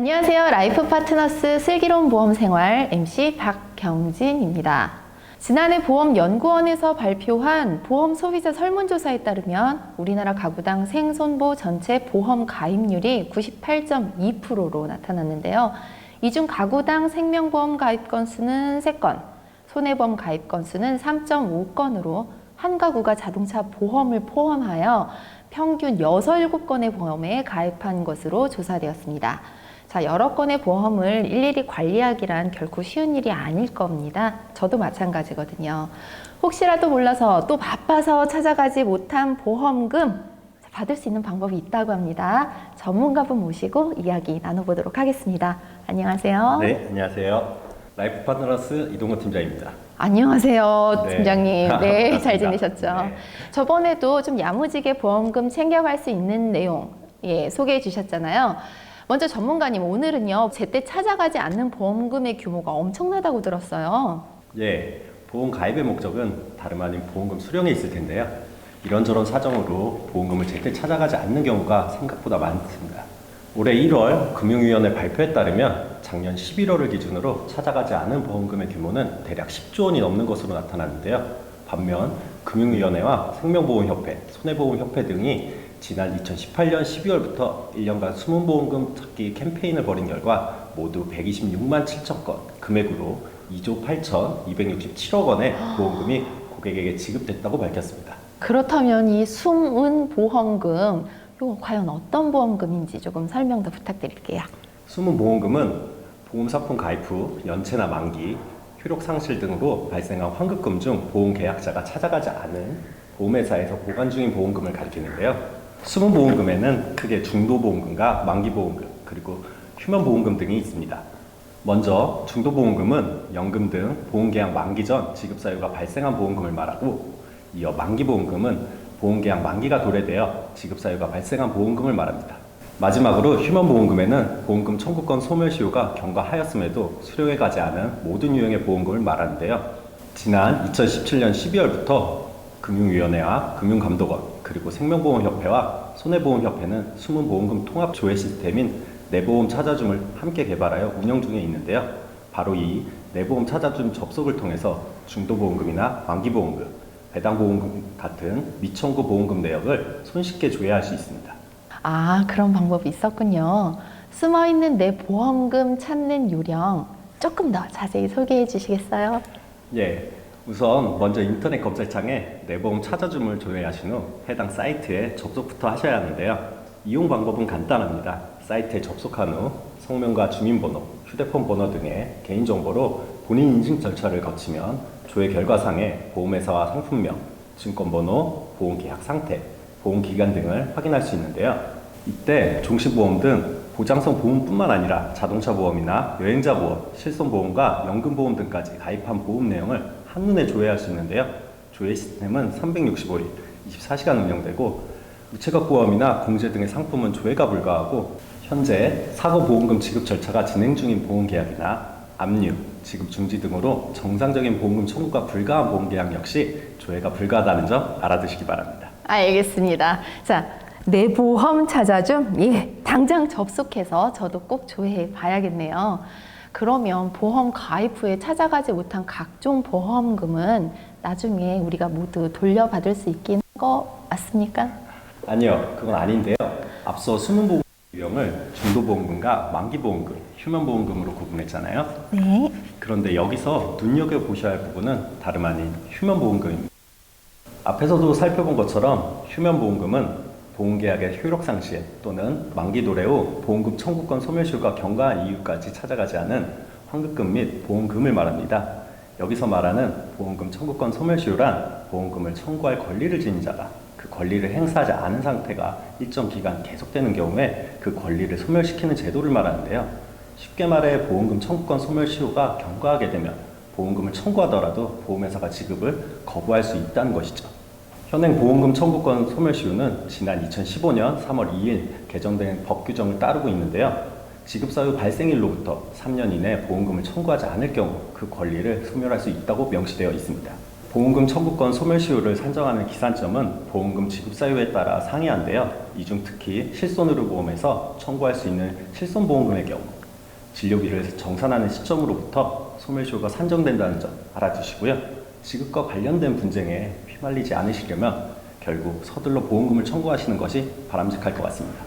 안녕하세요. 라이프 파트너스 슬기로운 보험 생활 MC 박경진입니다. 지난해 보험연구원에서 발표한 보험 소비자 설문조사에 따르면 우리나라 가구당 생손보 전체 보험 가입률이 98.2%로 나타났는데요. 이 중 가구당 생명보험 가입 건수는 3건, 손해보험 가입 건수는 3.5건으로 한 가구가 자동차 보험을 포함하여 평균 6, 7건의 보험에 가입한 것으로 조사되었습니다. 자, 여러 건의 보험을 일일이 관리하기란 결코 쉬운 일이 아닐 겁니다. 저도 마찬가지거든요. 혹시라도 몰라서 또 바빠서 찾아가지 못한 보험금 받을 수 있는 방법이 있다고 합니다. 전문가분 모시고 이야기 나눠보도록 하겠습니다. 안녕하세요. 네, 안녕하세요. 라이프 파트너스 이동호 팀장입니다. 안녕하세요, 네. 팀장님. 네, 잘 지내셨죠? 네. 저번에도 좀 야무지게 보험금 챙겨갈 수 있는 내용 소개해 주셨잖아요. 먼저 전문가님, 오늘은요, 제때 찾아가지 않는 보험금의 규모가 엄청나다고 들었어요. 예, 보험 가입의 목적은 다름 아닌 보험금 수령에 있을 텐데요. 이런저런 사정으로 보험금을 제때 찾아가지 않는 경우가 생각보다 많습니다. 올해 1월 금융위원회 발표에 따르면 작년 11월을 기준으로 찾아가지 않은 보험금의 규모는 대략 10조 원이 넘는 것으로 나타났는데요. 반면 금융위원회와 생명보험협회, 손해보험협회 등이 지난 2018년 12월부터 1년간 숨은 보험금 찾기 캠페인을 벌인 결과 모두 126만 7천 건 금액으로 2조 8,267억 원의 보험금이 고객에게 지급됐다고 밝혔습니다. 그렇다면 이 숨은 보험금, 이거 과연 어떤 보험금인지 조금 설명 더 부탁드릴게요. 숨은 보험금은 보험상품 가입 후 연체나 만기, 효력 상실 등으로 발생한 환급금 중 보험계약자가 찾아가지 않은 보험회사에서 보관 중인 보험금을 가리키는데요. 숨은 보험금에는 크게 중도보험금과 만기보험금, 그리고 휴면보험금 등이 있습니다. 먼저 중도보험금은 연금 등 보험계약 만기 전 지급사유가 발생한 보험금을 말하고, 이어 만기보험금은 보험계약 만기가 도래되어 지급사유가 발생한 보험금을 말합니다. 마지막으로 휴면보험금에는 보험금 청구권 소멸시효가 경과하였음에도 수령해 가지 않은 모든 유형의 보험금을 말하는데요. 지난 2017년 12월부터 금융위원회와 금융감독원, 그리고 생명보험협회와 손해보험협회는 숨은 보험금 통합 조회 시스템인 내보험 찾아줌을 함께 개발하여 운영 중에 있는데요. 바로 이 내보험 찾아줌 접속을 통해서 중도보험금이나 만기보험금, 배당보험금 같은 미청구 보험금 내역을 손쉽게 조회할 수 있습니다. 아, 그런 방법이 있었군요. 숨어있는 내 보험금 찾는 요령 조금 더 자세히 소개해 주시겠어요? 예, 우선 먼저 인터넷 검색창에 내보험 찾아줌을 조회하신 후 해당 사이트에 접속부터 하셔야 하는데요. 이용 방법은 간단합니다. 사이트에 접속한 후 성명과 주민번호, 휴대폰 번호 등의 개인정보로 본인 인증 절차를 거치면 조회 결과상에 보험회사와 상품명, 증권번호, 보험계약 상태, 보험기간 등을 확인할 수 있는데요. 이때 종신보험 등 보장성 보험뿐만 아니라 자동차 보험이나 여행자 보험, 실손보험과 연금보험 등까지 가입한 보험 내용을 한눈에 조회할 수 있는데요. 조회 시스템은 365일, 24시간 운영되고 우체국 보험이나 공제 등의 상품은 조회가 불가하고, 현재 사고보험금 지급 절차가 진행 중인 보험계약이나 압류, 지급 중지 등으로 정상적인 보험금 청구가 불가한 보험계약 역시 조회가 불가하다는 점 알아두시기 바랍니다. 알겠습니다. 자, 내 보험 찾아줌, 당장 접속해서 저도 꼭 조회해 봐야겠네요. 그러면 보험 가입 후에 찾아가지 못한 각종 보험금은 나중에 우리가 모두 돌려받을 수 있긴 거 맞습니까? 아니요, 그건 아닌데요. 앞서 숨은 보험 유형을 중도보험금과 만기보험금, 휴면보험금으로 구분했잖아요. 네. 그런데 여기서 눈여겨보셔야 할 부분은 다름 아닌 휴면보험금입니다. 앞에서도 살펴본 것처럼 휴면보험금은 보험계약의 효력상실 또는 만기 도래 후 보험금 청구권 소멸시효가 경과한 이유까지 찾아가지 않은 환급금 및 보험금을 말합니다. 여기서 말하는 보험금 청구권 소멸시효란 보험금을 청구할 권리를 지닌 자가 그 권리를 행사하지 않은 상태가 일정 기간 계속되는 경우에 그 권리를 소멸시키는 제도를 말하는데요. 쉽게 말해 보험금 청구권 소멸시효가 경과하게 되면 보험금을 청구하더라도 보험회사가 지급을 거부할 수 있다는 것이죠. 현행 보험금 청구권 소멸시효는 지난 2015년 3월 2일 개정된 법 규정을 따르고 있는데요. 지급사유 발생일로부터 3년 이내 보험금을 청구하지 않을 경우 그 권리를 소멸할 수 있다고 명시되어 있습니다. 보험금 청구권 소멸시효를 산정하는 기산점은 보험금 지급 사유에 따라 상이한데요. 이 중 특히 실손의료보험에서 청구할 수 있는 실손보험금의 경우 진료비를 정산하는 시점으로부터 소멸시효가 산정된다는 점 알아두시고요. 지급과 관련된 분쟁에 휘말리지 않으시려면 결국 서둘러 보험금을 청구하시는 것이 바람직할 것 같습니다.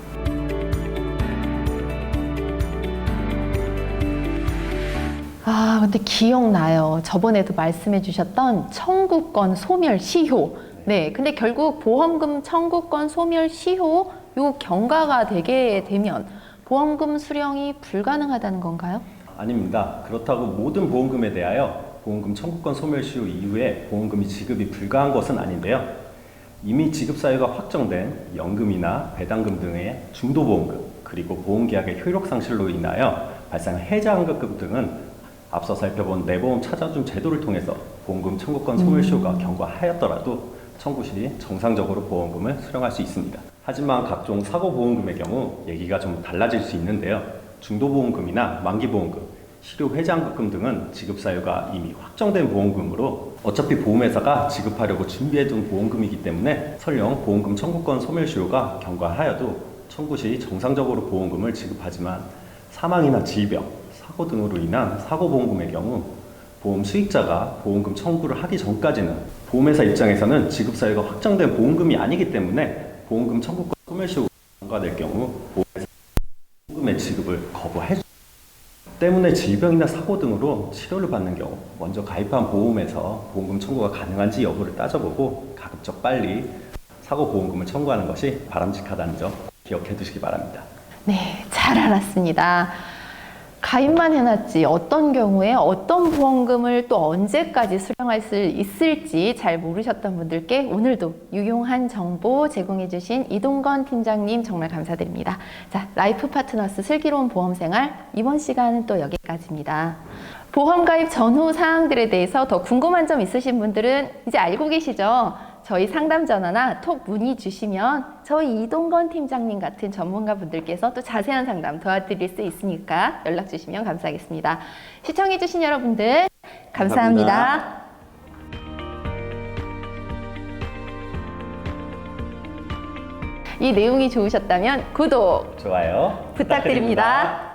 아, 근데 기억나요. 저번에도 말씀해 주셨던 청구권 소멸시효. 네, 근데 결국 보험금 청구권 소멸시효 요 경과가 되게 되면 보험금 수령이 불가능하다는 건가요? 아닙니다. 그렇다고 모든 보험금에 대하여 보험금 청구권 소멸시효 이후에 보험금이 지급이 불가한 것은 아닌데요. 이미 지급 사유가 확정된 연금이나 배당금 등의 중도보험금, 그리고 보험계약의 효력 상실로 인하여 발생한 해자환급금 등은 앞서 살펴본 내보험 차저줌 제도를 통해서 보험금 청구권 소멸시효가 경과하였더라도 청구 시 정상적으로 보험금을 수령할 수 있습니다. 하지만 각종 사고보험금의 경우 얘기가 좀 달라질 수 있는데요. 중도보험금이나 만기보험금, 실효회자환급금 등은 지급사유가 이미 확정된 보험금으로 어차피 보험회사가 지급하려고 준비해둔 보험금이기 때문에 설령 보험금 청구권 소멸시효가 경과하여도 청구 시 정상적으로 보험금을 지급하지만 사망이나 질병, 사고 등으로 인한 사고보험금의 경우 보험 수익자가 보험금 청구를 하기 전까지는 보험회사 입장에서는 지급사유가 확정된 보험금이 아니기 때문에 보험금 청구권 소멸시효가 경과될 경우 보험회사 보험금의 지급을 거부할 수 때문에 질병이나 사고 등으로 치료를 받는 경우 먼저 가입한 보험에서 보험금 청구가 가능한지 여부를 따져보고 가급적 빨리 사고보험금을 청구하는 것이 바람직하다는 점 기억해 두시기 바랍니다. 네, 잘 알았습니다. 가입만 해놨지 어떤 경우에 어떤 보험금을 또 언제까지 수령할 수 있을지 잘 모르셨던 분들께 오늘도 유용한 정보 제공해주신 이동건 팀장님 정말 감사드립니다. 자, 라이프 파트너스 슬기로운 보험생활 이번 시간은 또 여기까지입니다. 보험 가입 전후 사항들에 대해서 더 궁금한 점 있으신 분들은 이제 알고 계시죠? 저희 상담 전화나 톡 문의 주시면 저희 이동건 팀장님 같은 전문가 분들께서 또 자세한 상담 도와드릴 수 있으니까 연락 주시면 감사하겠습니다. 시청해주신 여러분들 감사합니다. 이 내용이 좋으셨다면 구독 좋아요 부탁드립니다.